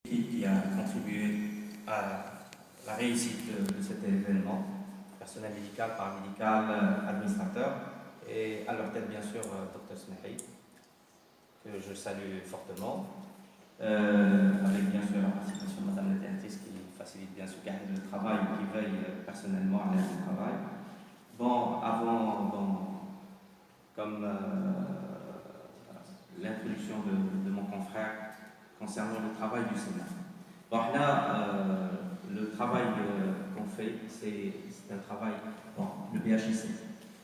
qui a contribué à la réussite de cet événement, personnel médical, paramédical, administrateur, et à leur tête bien sûr Dr Smahi, que je salue fortement, avec bien sûr la participation de Madame la directrice qui facilite bien sûr le travail, qui veille personnellement à l'aide du travail. Bon, comme l'introduction de mon confrère concernant le travail du Sénat. Bon, là, le travail qu'on fait, c'est un travail, bon, le BHIC.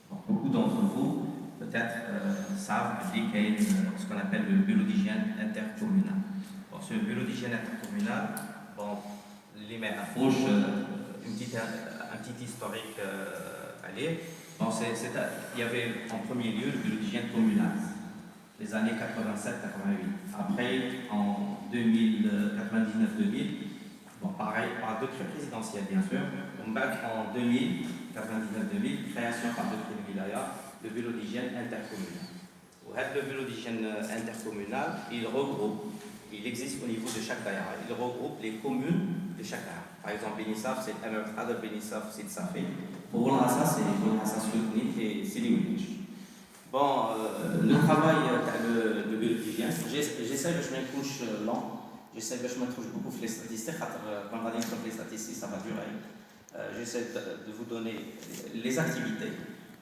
Bon, beaucoup d'entre vous, peut-être, savent qu'il y a ce qu'on appelle le bureau d'hygiène intercommunal. Bon, ce bureau d'hygiène intercommunal, bon, les met à gauche un petit historique à lire. Bon, il y avait en premier lieu le bureau d'hygiène communal, les années 87-88. Après, en 99-2000, bon, pareil, par décret présidentiel, bien sûr. On bat en 2000, 99-2000, création par décret de Wilaya, le bureau d'hygiène intercommunal. Le bureau d'hygiène intercommunal, il existe au niveau de chaque daïra. Il regroupe les communes de chaque daïra. Par exemple, Benissaf, c'est Amr Benissaf, c'est Safé. Pour Bonassa, c'est Bonassa Soutnik et Siliwich. Bon, le travail de bureau d'hygiène, j'essaie de me couche lent. J'essaie de me trouver beaucoup les statistiques. Quand on va dire les statistiques, ça va durer. J'essaie de vous donner les activités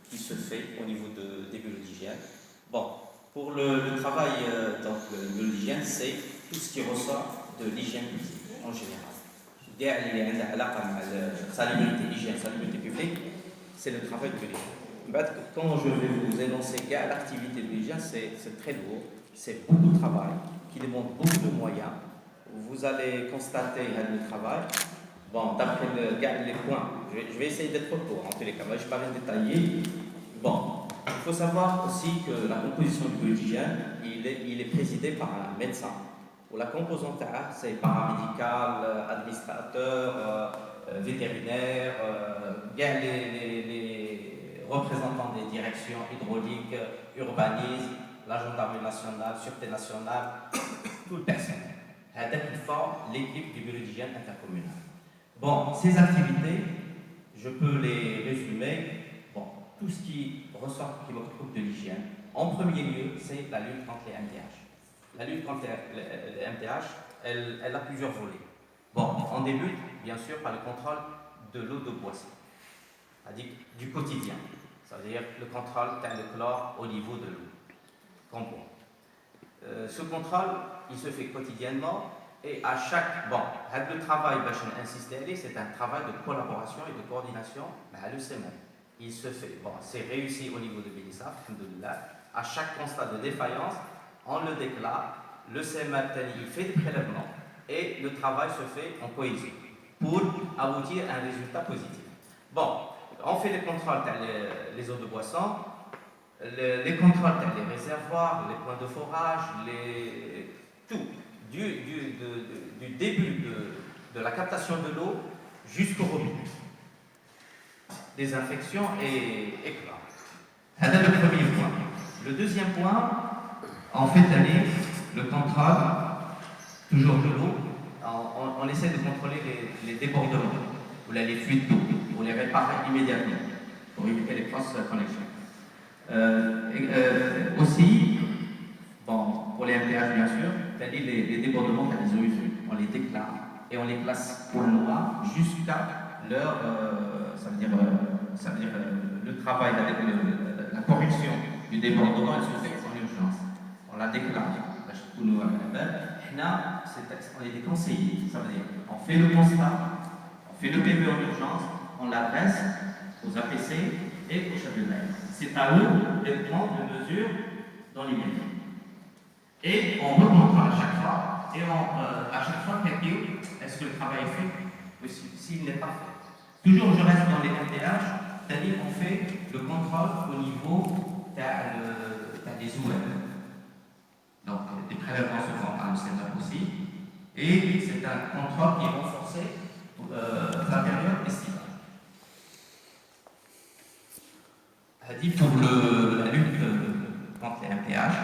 qui se font au niveau des bureaux d'hygiène. Bon, pour le travail de l'hygiène, c'est tout ce qui ressort de l'hygiène publique en général. Salubrité, hygiène, salubrité publique, c'est le travail de l'hygiène. Quand je vais vous énoncer l'activité de l'hygiène, c'est très lourd, c'est beaucoup de travail qui demande beaucoup de moyens. Vous allez constater le travail. Bon, d'après les points, je vais essayer d'être court en tous les cas, mais je ne vais pas les détailler. Bon, il faut savoir aussi que la composition du bureau d'hygiène, il est présidé par un médecin. Pour la composante A, c'est paramédical, administrateur, vétérinaire, les représentants des directions hydrauliques, urbanisme, la gendarmerie nationale, sûreté nationale, tout le personnel. Qui forme l'équipe du bureau d'hygiène intercommunal. Bon, ces activités, je peux les résumer. Bon, tout ce qui ressort, qui m'occupe de l'hygiène. En premier lieu, c'est la lutte contre les MTH. La lutte contre les MTH, elle a plusieurs volets. Bon, on débute, bien sûr, par le contrôle de l'eau de boisson, c'est-à-dire du quotidien. Ça veut dire le contrôle de chlore au niveau de l'eau. Ce contrôle, il se fait quotidiennement et à chaque... Bon, le travail, je insiste, c'est un travail de collaboration et de coordination le semaine. Il se fait, bon, c'est réussi au niveau de Benissaf, à chaque constat de défaillance, on le déclare, le CMA il fait des prélèvements et le travail se fait en cohésion pour aboutir à un résultat positif. Bon, on fait les contrôles les eaux de boisson, les contrôles les réservoirs, les points de forage, tout, du début de la captation de l'eau jusqu'au robinet. Désinfection et éclat. C'est le premier point. Le deuxième point, on fait aller le contrôle, toujours de l'eau, on essaie de contrôler les débordements, ou les fuites d'eau, pour les réparer immédiatement, pour éviter les fausses connexions. Aussi, bon, pour les MTH bien sûr, c'est-à-dire les débordements des eaux usées, on les déclare et on les place pour le noir jusqu'à leur, ça veut dire le travail avec la correction du débordement, elle se fait en urgence. On la déclare. Là, on est des conseillers, ça veut dire on fait le constat, on fait le PV en urgence, on l'adresse aux APC et aux chefs de l'aide. C'est à eux de prendre des mesures dans l'immédiat. Et on remonte à chaque fois, et à chaque fois, est-ce que le travail est fait? S'il n'est pas fait. Toujours, je reste dans les MTH, c'est-à-dire qu'on fait le contrôle au niveau des OM. Donc, des prélèvements se font par le CNAP aussi, et c'est un contrôle qui est renforcé pour la période estivale. Pour la lutte contre les MTH,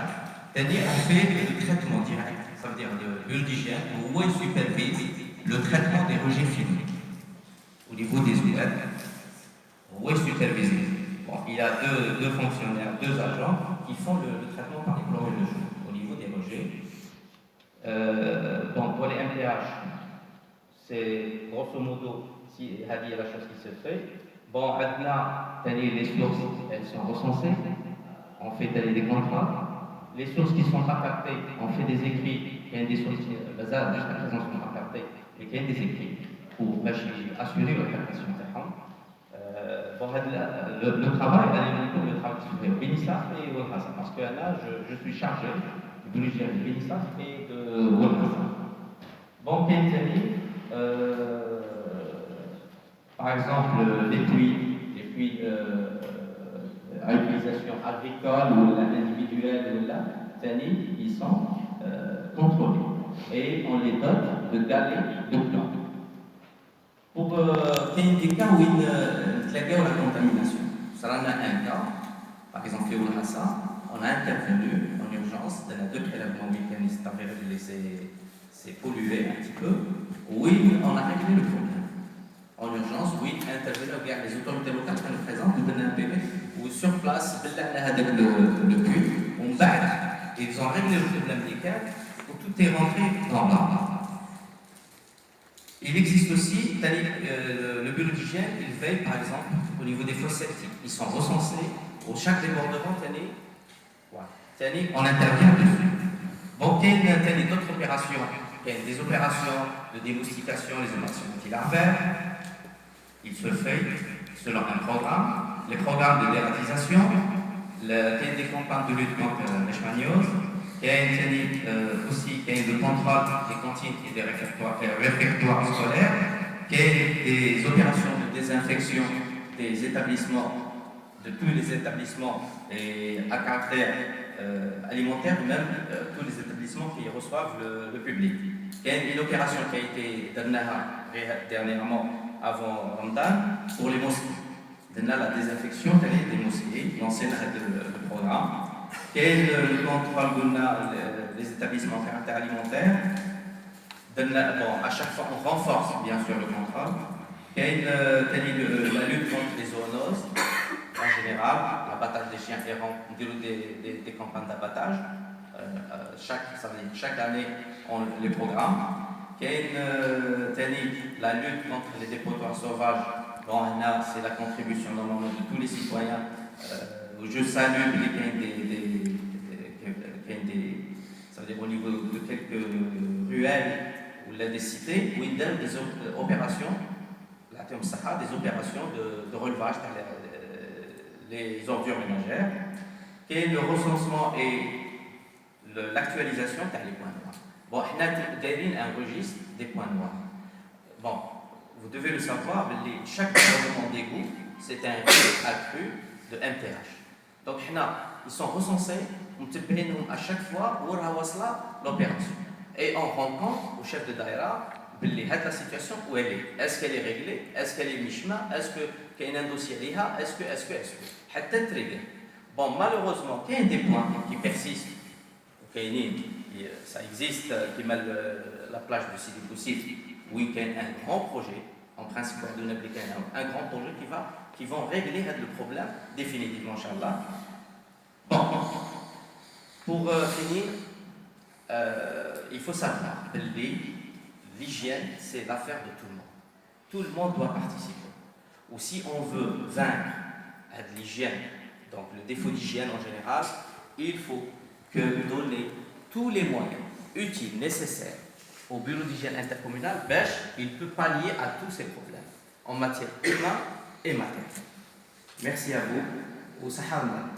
c'est-à-dire on fait le traitement direct. ça veut dire le bureau d'hygiène, où il supervise le traitement des rejets finis au niveau des ouvertes, où il supervise. Bon, il y a deux fonctionnaires, deux agents qui font le traitement par les chlorures de chaux au niveau des rejets. Donc pour les MPH, c'est grosso modo, si Hadi est la chose qui se fait. Bon, maintenant, les sources, elles sont recensées, on fait des contrats. Les sources qui ne sont pas captées, on fait des écrits. Il y a des sources qui, jusqu'à présent, ne sont pas captées, et il y a des écrits pour assurer la captation. Bon, le travail, le travail qui se fait au Bénissaf et au Hassa, parce que là, je suis chargé du budget du Bénissaf et de Hassa. Bon, par exemple, les puits à utilisation agricole ou individuelle, ou là, ils sont contrôlés et on les dote de galets de plantes. Pour qu'il y ait des cas où il y a la contamination, ça en a un cas, par exemple, au Hassa, on a intervenu en urgence dans les deux prélèvements mécanistes c'est pollué un petit peu, oui, on a réglé le problème. En urgence, oui, intervenir, les autorités locales sont présentes, nous donnent un bébé, ou sur place, le puits, on bat, ils ont réglé le problème des cas, où tout est rentré dans l'ordre. Il existe aussi, le bureau d'hygiène, il veille par exemple au niveau des fosses septiques. Ils sont recensés, au chaque débordement, on intervient dessus. Bon, il y a d'autres opérations. Il y a des opérations de démoustication, les opérations anti-larvaires. Il se fait selon un programme, les programmes de dératisation, il y a des campagnes de lutte contre l'échmaniose, il y a aussi le contrôle des cantines et des réfectoires scolaires, il y a des opérations de désinfection des établissements, de tous les établissements à caractère alimentaire, ou même tous les établissements qui reçoivent le public. Il y a une opération qui a été dernièrement avant Ramadan pour les mosquées. La désinfection des mosquées, l'ancien le programme. Il y a le contrôle des établissements à caractère alimentaire. Bon, à chaque fois, on renforce bien sûr le contrôle. Il y a la lutte contre les zoonoses. En général, l'abattage des chiens errants, des campagnes d'abattage. Chaque année, on les programme. Il y a la lutte contre les dépotoirs sauvages. Bon, là, c'est la contribution normalement de tous les citoyens. Je salue ça veut dire au niveau de quelques ruelles ou des cités où ils donnent des opérations, des opérations de relevage les ordures ménagères, et le recensement et l'actualisation des points noirs. Bon, on a un registre des points noirs. Bon, vous devez le savoir, chaque développement d'égout, c'est un risque accru de MTH. Donc, ils sont recensés, on te paye à chaque fois où l'opération. Et on rend compte au chef de Daïra la situation où elle est. Est-ce qu'elle est réglée? Est-ce qu'elle est mi-chemin? Est-ce qu'il y a un dossier liha? Est-ce que bon, malheureusement, il y a des points qui persistent. Ça existe, la plage de Sidi Boussif, où il y a un grand projet, en principe, un grand projet qui va régler le problème définitivement, Inch'Allah. Bon, pour finir, il faut savoir que l'hygiène, c'est l'affaire de tout le monde. Tout le monde doit participer. Ou si on veut vaincre l'hygiène, donc le défaut d'hygiène en général, il faut donner tous les moyens utiles, nécessaires au bureau d'hygiène intercommunal, il peut pallier à tous ces problèmes en matière humaine et matérielle. Merci à vous. Au Sahara.